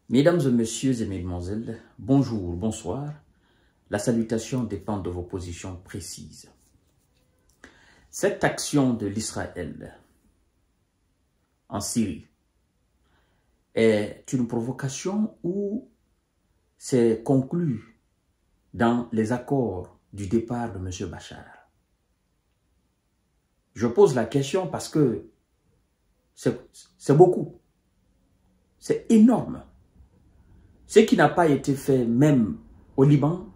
Mesdames et messieurs et mesdemoiselles, bonjour, bonsoir. La salutation dépend de vos positions précises. Cette action de l'Israël en Syrie est une provocation ou c'est conclu dans les accords du départ de M. Bachar? Je pose la question parce que c'est beaucoup, c'est énorme. Ce qui n'a pas été fait même au Liban,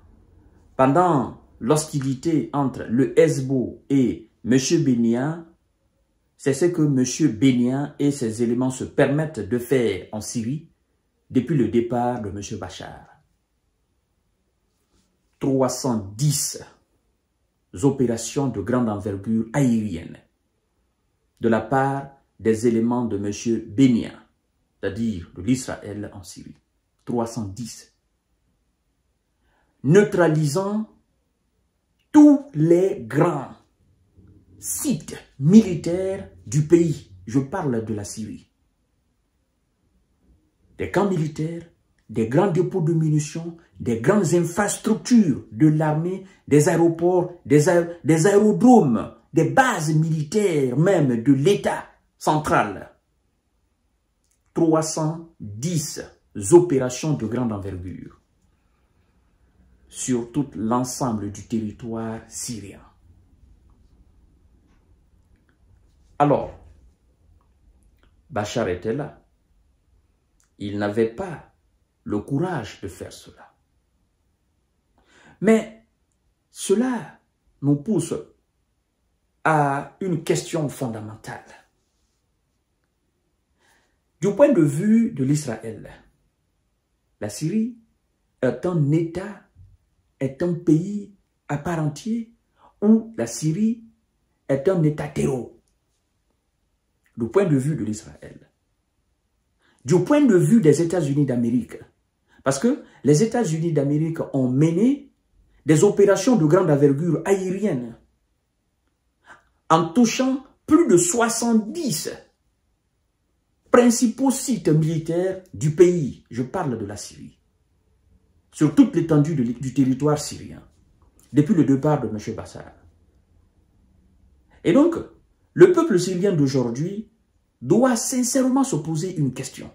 pendant l'hostilité entre le Hezbollah et M. Bennia, c'est ce que M. Bennia et ses éléments se permettent de faire en Syrie depuis le départ de M. Bachar. 310 opérations de grande envergure aérienne de la part des éléments de M. Bennia, c'est-à-dire de l'Israël en Syrie. 310. Neutralisant tous les grands sites militaires du pays. Je parle de la Syrie. Des camps militaires, des grands dépôts de munitions, des grandes infrastructures de l'armée, des aéroports, des aérodromes, des bases militaires même de l'État central. 310 opérations de grande envergure sur tout l'ensemble du territoire syrien. Alors, Bachar était là. Il n'avait pas le courage de faire cela. Mais cela nous pousse à une question fondamentale. Du point de vue de l'Israël, la Syrie est un État, est un pays à part entière où la Syrie est un État terreau. Du point de vue de l'Israël. Du point de vue des États-Unis d'Amérique. Parce que les États-Unis d'Amérique ont mené des opérations de grande envergure aérienne en touchant plus de 70 principaux sites militaires du pays, je parle de la Syrie, sur toute l'étendue du territoire syrien, depuis le départ de M. Bachar. Et donc, le peuple syrien d'aujourd'hui doit sincèrement se poser une question.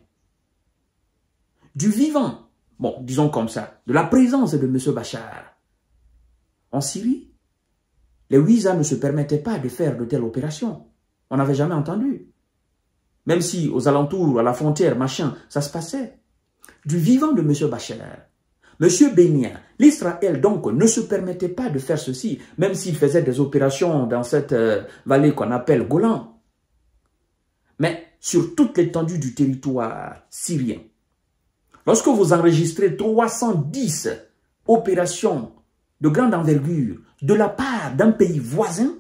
Du vivant, bon, disons comme ça, de la présence de M. Bachar en Syrie, les visas ne se permettaient pas de faire de telles opérations. On n'avait jamais entendu. Même si aux alentours, à la frontière, machin, ça se passait. Du vivant de M. Bachar, M. Bennia, l'Israël donc ne se permettait pas de faire ceci, même s'il faisait des opérations dans cette vallée qu'on appelle Golan. Mais sur toute l'étendue du territoire syrien, lorsque vous enregistrez 310 opérations de grande envergure de la part d'un pays voisin,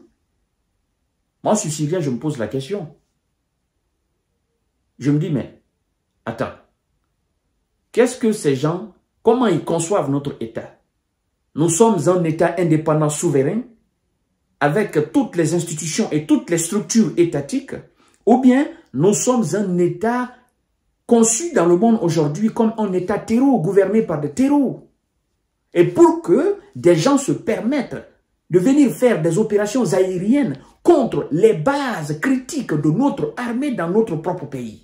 moi je suis syrien, je me pose la question. Je me dis, mais, attends, qu'est-ce que ces gens, comment ils conçoivent notre État? Nous sommes un État indépendant souverain, avec toutes les institutions et toutes les structures étatiques, ou bien nous sommes un État conçu dans le monde aujourd'hui comme un État terreau, gouverné par des terreaux. Et pour que des gens se permettent de venir faire des opérations aériennes contre les bases critiques de notre armée dans notre propre pays.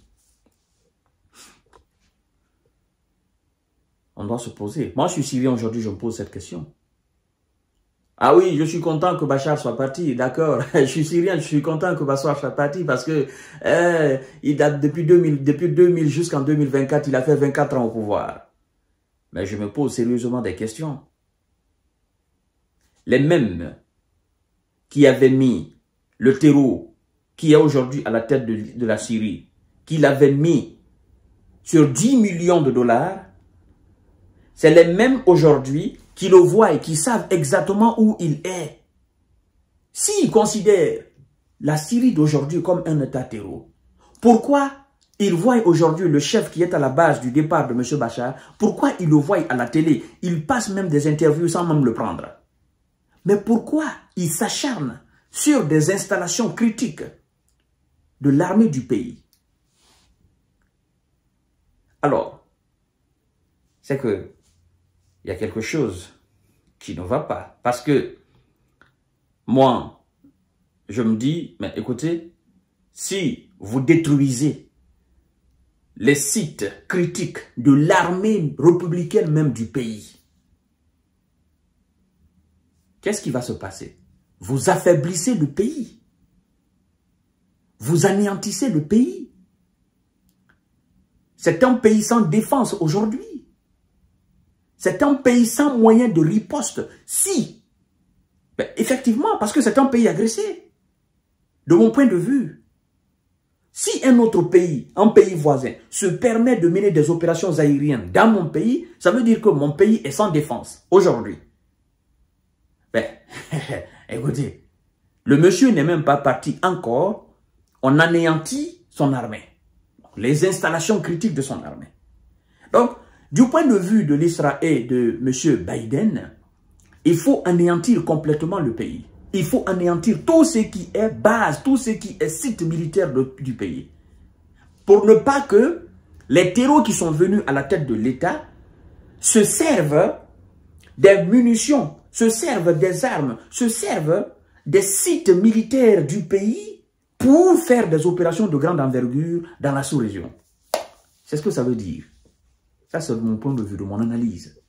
On doit se poser. Moi, je suis syrien aujourd'hui, je me pose cette question. Ah oui, je suis content que Bachar soit parti, d'accord. Je suis syrien, je suis content que Bachar soit parti parce que il date depuis 2000 jusqu'en 2024, il a fait 24 ans au pouvoir. Mais je me pose sérieusement des questions. Les mêmes qui avaient mis le terreau qui est aujourd'hui à la tête de la Syrie, qui l'avaient mis sur 10 millions de dollars, c'est les mêmes aujourd'hui qui le voient et qui savent exactement où il est. S'ils considèrent la Syrie d'aujourd'hui comme un État terreau, pourquoi ils voient aujourd'hui le chef qui est à la base du départ de M. Bachar, pourquoi ils le voient à la télé? Ils passent même des interviews sans même le prendre. Mais pourquoi ils s'acharnent sur des installations critiques de l'armée du pays? Alors, c'est que il y a quelque chose qui ne va pas. Parce que moi, je me dis, mais écoutez, si vous détruisez les sites critiques de l'armée républicaine même du pays, qu'est-ce qui va se passer? Vous affaiblissez le pays. Vous anéantissez le pays. C'est un pays sans défense aujourd'hui. C'est un pays sans moyen de riposte. Si, ben, effectivement, parce que c'est un pays agressé. De mon point de vue, si un autre pays, un pays voisin, se permet de mener des opérations aériennes dans mon pays, ça veut dire que mon pays est sans défense aujourd'hui. Ben, écoutez, le monsieur n'est même pas parti encore, on anéantit son armée, les installations critiques de son armée. Donc, du point de vue de l'Israël et de M. Biden, il faut anéantir complètement le pays. Il faut anéantir tout ce qui est base, tout ce qui est site militaire du pays. Pour ne pas que les terreaux qui sont venus à la tête de l'État se servent des munitions, se servent des armes, se servent des sites militaires du pays pour faire des opérations de grande envergure dans la sous-région. C'est ce que ça veut dire. Ça, c'est mon point de vue, de mon analyse.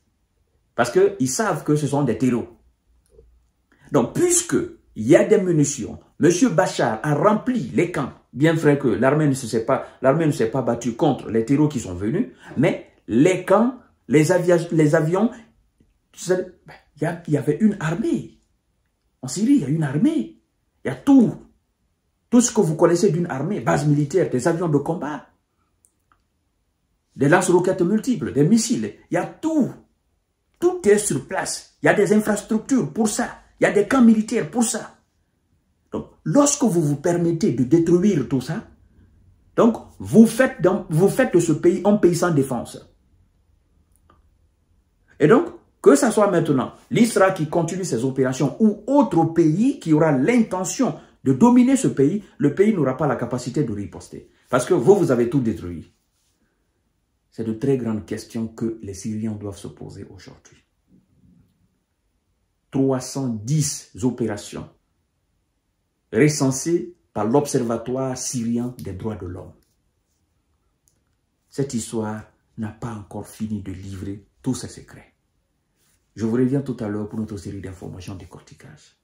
Parce qu'ils savent que ce sont des terreaux. Donc, puisqu'il y a des munitions, M. Bachar a rempli les camps, bien vrai que l'armée ne s'est pas battue contre les terreaux qui sont venus, mais les camps, les avions, il y avait une armée. En Syrie, il y a une armée. Il y a tout ce que vous connaissez d'une armée, base militaire, des avions de combat, des lance-roquettes multiples, des missiles. Il y a tout. Tout est sur place. Il y a des infrastructures pour ça. Il y a des camps militaires pour ça. Donc, lorsque vous vous permettez de détruire tout ça, donc, vous faites de ce pays un pays sans défense. Et donc, que ce soit maintenant l'Israël qui continue ses opérations ou autre pays qui aura l'intention de dominer ce pays, le pays n'aura pas la capacité de riposter. Parce que vous avez tout détruit. C'est de très grandes questions que les Syriens doivent se poser aujourd'hui. 310 opérations recensées par l'Observatoire syrien des droits de l'homme. Cette histoire n'a pas encore fini de livrer tous ses secrets. Je vous reviens tout à l'heure pour notre série d'informations décortiquage.